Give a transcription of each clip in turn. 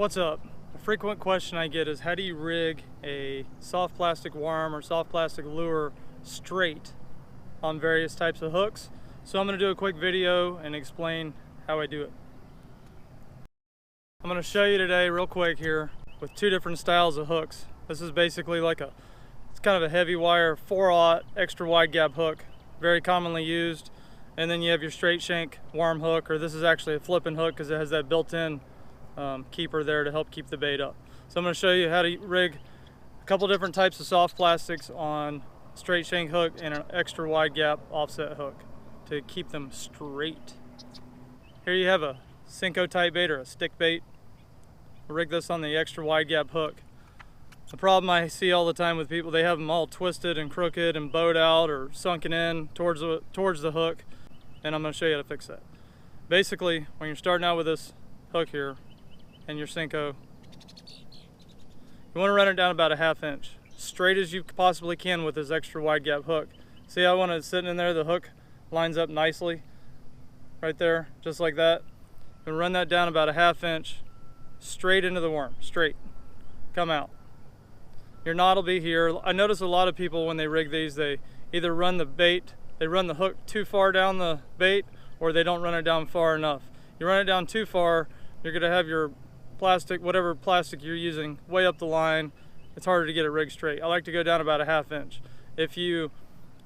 What's up? A frequent question I get is how do you rig a soft plastic worm or soft plastic lure straight on various types of hooks? So I'm going to do a quick video and explain how I do it. I'm going to show you today real quick here with two different styles of hooks. This is basically like it's kind of a heavy wire 4/0 extra wide gap hook, very commonly used. And then you have your straight shank worm hook, or this is actually a flipping hook because it has that built-in keeper there to help keep the bait up. So I'm going to show you how to rig a couple different types of soft plastics on straight shank hook and an extra wide gap offset hook to keep them straight. Here you have a senko type bait or a stick bait. I'll rig this on the extra wide gap hook. The problem I see all the time with people, they have them all twisted and crooked and bowed out or sunken in towards the hook, and I'm going to show you how to fix that. Basically, when you're starting out with this hook here and your senko, you want to run it down about a 1/2 inch, straight as you possibly can with this extra wide gap hook. See how when it's sitting in there, the hook lines up nicely right there, just like that. And run that down about a 1/2 inch straight into the worm, straight. Come out. Your knot will be here. I notice a lot of people when they rig these, they either run the bait, they run the hook too far down the bait, or they don't run it down far enough. You run it down too far, you're gonna have your plastic, whatever plastic you're using, way up the line. It's harder to get it rigged straight. I like to go down about a 1/2 inch. If you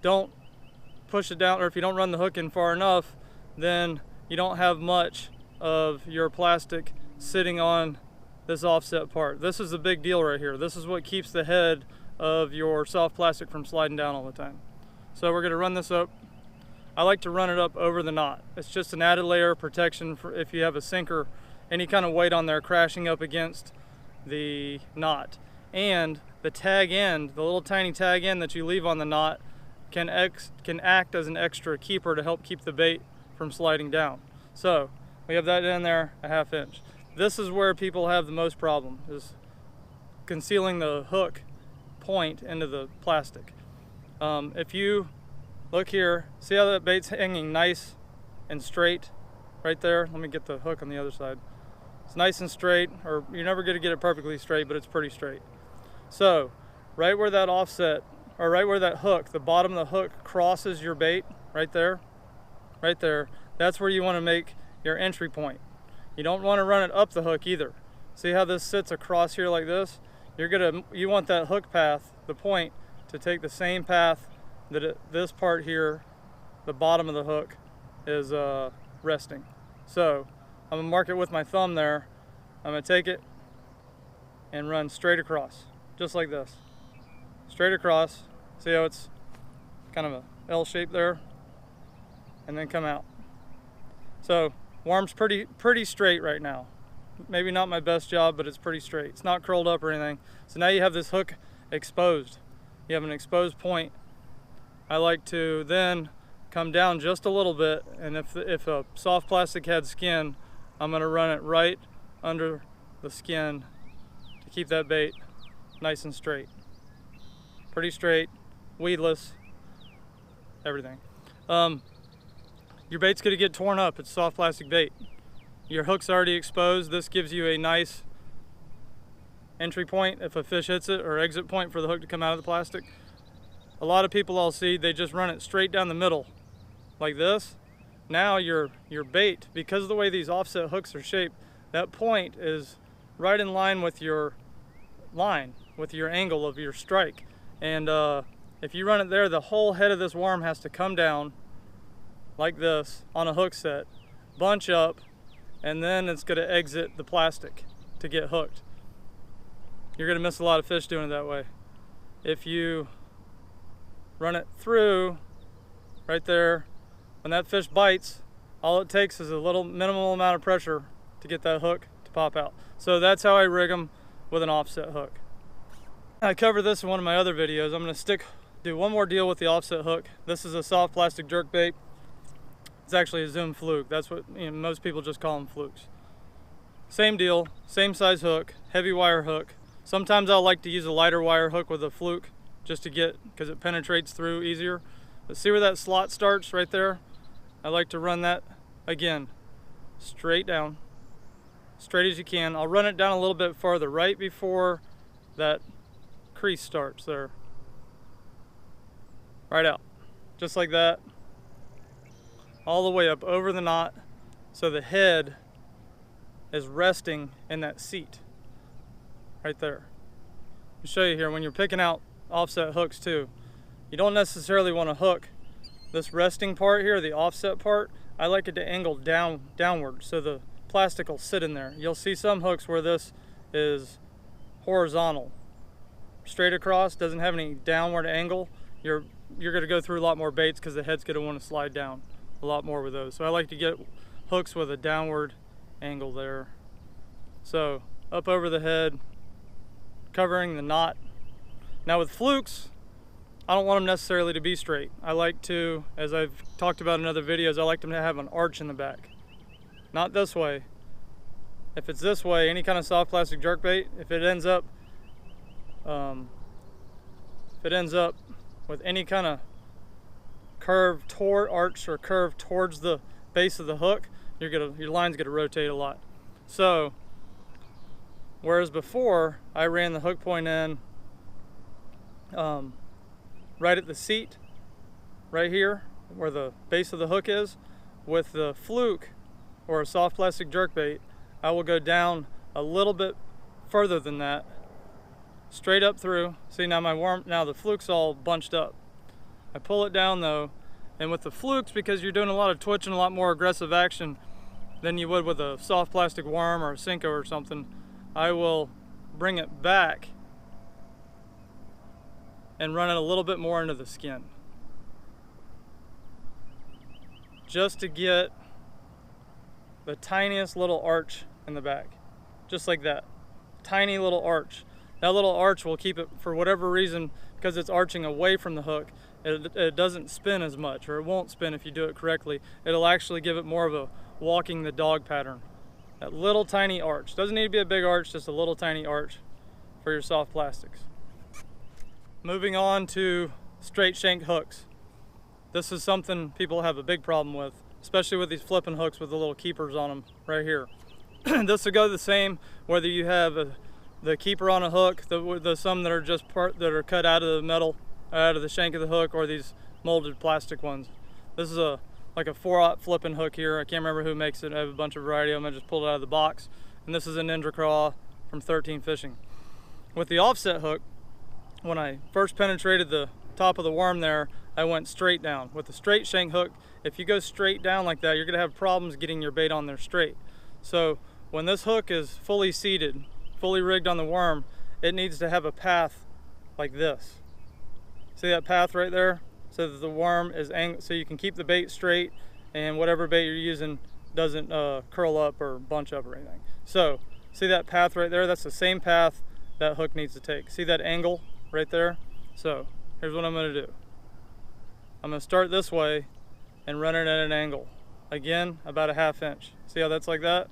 don't push it down, or if you don't run the hook in far enough, then you don't have much of your plastic sitting on this offset part. This is the big deal right here. This is what keeps the head of your soft plastic from sliding down all the time. So we're gonna run this up. I like to run it up over the knot. It's just an added layer of protection for if you have a sinker, any kind of weight on there crashing up against the knot. And the tag end, the little tiny tag end that you leave on the knot can act as an extra keeper to help keep the bait from sliding down. So we have that in there a 1/2 inch. This is where people have the most problem, is concealing the hook point into the plastic. If you look here, see how that bait's hanging nice and straight right there? Let me get the hook on the other side. It's nice and straight, or you're never going to get it perfectly straight, but it's pretty straight. So right where that offset, or right where that hook, the bottom of the hook crosses your bait, right there, that's where you want to make your entry point. You don't want to run it up the hook either. See how this sits across here like this? You want that hook path, the point, to take the same path that this part here, the bottom of the hook, is resting. So I'm gonna mark it with my thumb there. I'm gonna take it and run straight across, just like this. Straight across. See how it's kind of a L shape there? And then come out. So worm's pretty straight right now. Maybe not my best job, but it's pretty straight. It's not curled up or anything. So now you have this hook exposed. You have an exposed point. I like to then come down just a little bit, and if a soft plastic had skin, I'm gonna run it right under the skin to keep that bait nice and straight. Pretty straight, weedless, everything. Your bait's gonna get torn up. It's soft plastic bait. Your hook's already exposed. This gives you a nice entry point if a fish hits it, or exit point for the hook to come out of the plastic. A lot of people I'll see, they just run it straight down the middle like this. Now your bait, because of the way these offset hooks are shaped, that point is right in line with your line, with your angle of your strike. And if you run it there, the whole head of this worm has to come down like this on a hook set, bunch up, and then it's going to exit the plastic to get hooked. You're going to miss a lot of fish doing it that way. If you run it through right there, when that fish bites, all it takes is a little minimal amount of pressure to get that hook to pop out. So that's how I rig them with an offset hook. I covered this in one of my other videos. I'm going to do one more deal with the offset hook. This is a soft plastic jerkbait. It's actually a Zoom fluke. That's what most people just call them flukes. Same deal, same size hook, heavy wire hook. Sometimes I'll like to use a lighter wire hook with a fluke just to because it penetrates through easier. But see where that slot starts right there? I like to run that again, straight down, straight as you can. I'll run it down a little bit farther, right before that crease starts there. Right out, just like that, all the way up over the knot, so the head is resting in that seat right there. I'll show you here, when you're picking out offset hooks too, you don't necessarily want to hook this resting part here, the offset part. I like it to angle downward so the plastic will sit in there. You'll see some hooks where this is horizontal, straight across, doesn't have any downward angle. You're going to go through a lot more baits because the head's going to want to slide down a lot more with those. So I like to get hooks with a downward angle there. So up over the head, covering the knot. Now with flukes, I don't want them necessarily to be straight. I like to, as I've talked about in other videos, I like them to have an arch in the back. Not this way. If it's this way, any kind of soft plastic jerkbait, if it ends up with any kind of curve toward arch or curve towards the base of the hook, your line's gonna rotate a lot. So whereas before I ran the hook point in right at the seat, right here where the base of the hook is, with the fluke or a soft plastic jerkbait, I will go down a little bit further than that, straight up through. See, now now the fluke's all bunched up. I pull it down though, and with the flukes, because you're doing a lot of twitch and a lot more aggressive action than you would with a soft plastic worm or a senko or something, I will bring it back and run it a little bit more into the skin, just to get the tiniest little arch in the back, just like that. Tiny little arch. That little arch will keep it, for whatever reason, because it's arching away from the hook, it doesn't spin as much, or it won't spin if you do it correctly. It'll actually give it more of a walking the dog pattern. That little tiny arch. Doesn't need to be a big arch, just a little tiny arch for your soft plastics. Moving on to straight shank hooks. This is something people have a big problem with, especially with these flipping hooks with the little keepers on them right here. This will go the same whether you have the keeper on a hook, the some that are just that are cut out of the metal, out of the shank of the hook, or these molded plastic ones. This is like a 4/0 flipping hook here. I can't remember who makes it. I have a bunch of variety of them. I just pulled it out of the box. And this is a Ninja Craw from 13 Fishing. With the offset hook, when I first penetrated the top of the worm there, I went straight down. With the straight shank hook, if you go straight down like that, you're gonna have problems getting your bait on there straight. So when this hook is fully seated, fully rigged on the worm, it needs to have a path like this. See that path right there? So that the worm is angled, so you can keep the bait straight and whatever bait you're using doesn't curl up or bunch up or anything. So see that path right there? That's the same path that hook needs to take. See that angle right there? So here's what I'm gonna do. I'm gonna start this way and run it at an angle. Again, about a 1/2 inch. See how that's like that?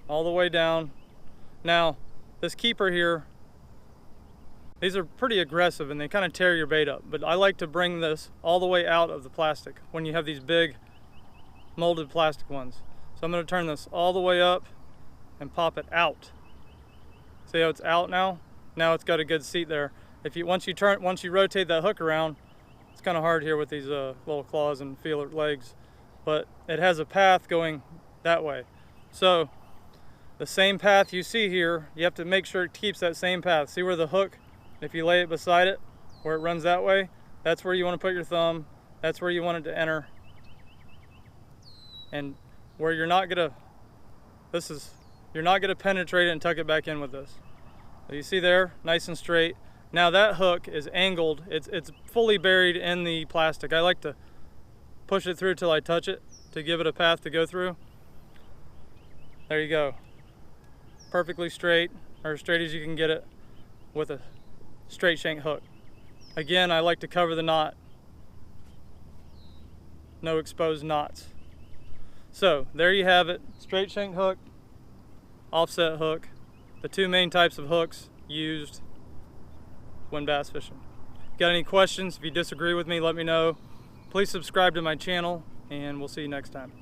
All the way down. Now, this keeper here, these are pretty aggressive and they kind of tear your bait up, but I like to bring this all the way out of the plastic when you have these big molded plastic ones. So I'm gonna turn this all the way up and pop it out. See how it's out now? Now it's got a good seat there. Once you rotate that hook around, it's kind of hard here with these little claws and feeler legs, but it has a path going that way. So the same path you see here, you have to make sure it keeps that same path. See where the hook, if you lay it beside it, where it runs that way, that's where you want to put your thumb. That's where you want it to enter. And where you're not gonna penetrate it and tuck it back in with this. So you see there, nice and straight. Now that hook is angled, it's fully buried in the plastic. I like to push it through till I touch it to give it a path to go through. There you go. Perfectly straight, or as straight as you can get it with a straight shank hook. Again, I like to cover the knot. No exposed knots. So there you have it, straight shank hook, offset hook, the two main types of hooks used when bass fishing. Got any questions? If you disagree with me, let me know. Please subscribe to my channel and we'll see you next time.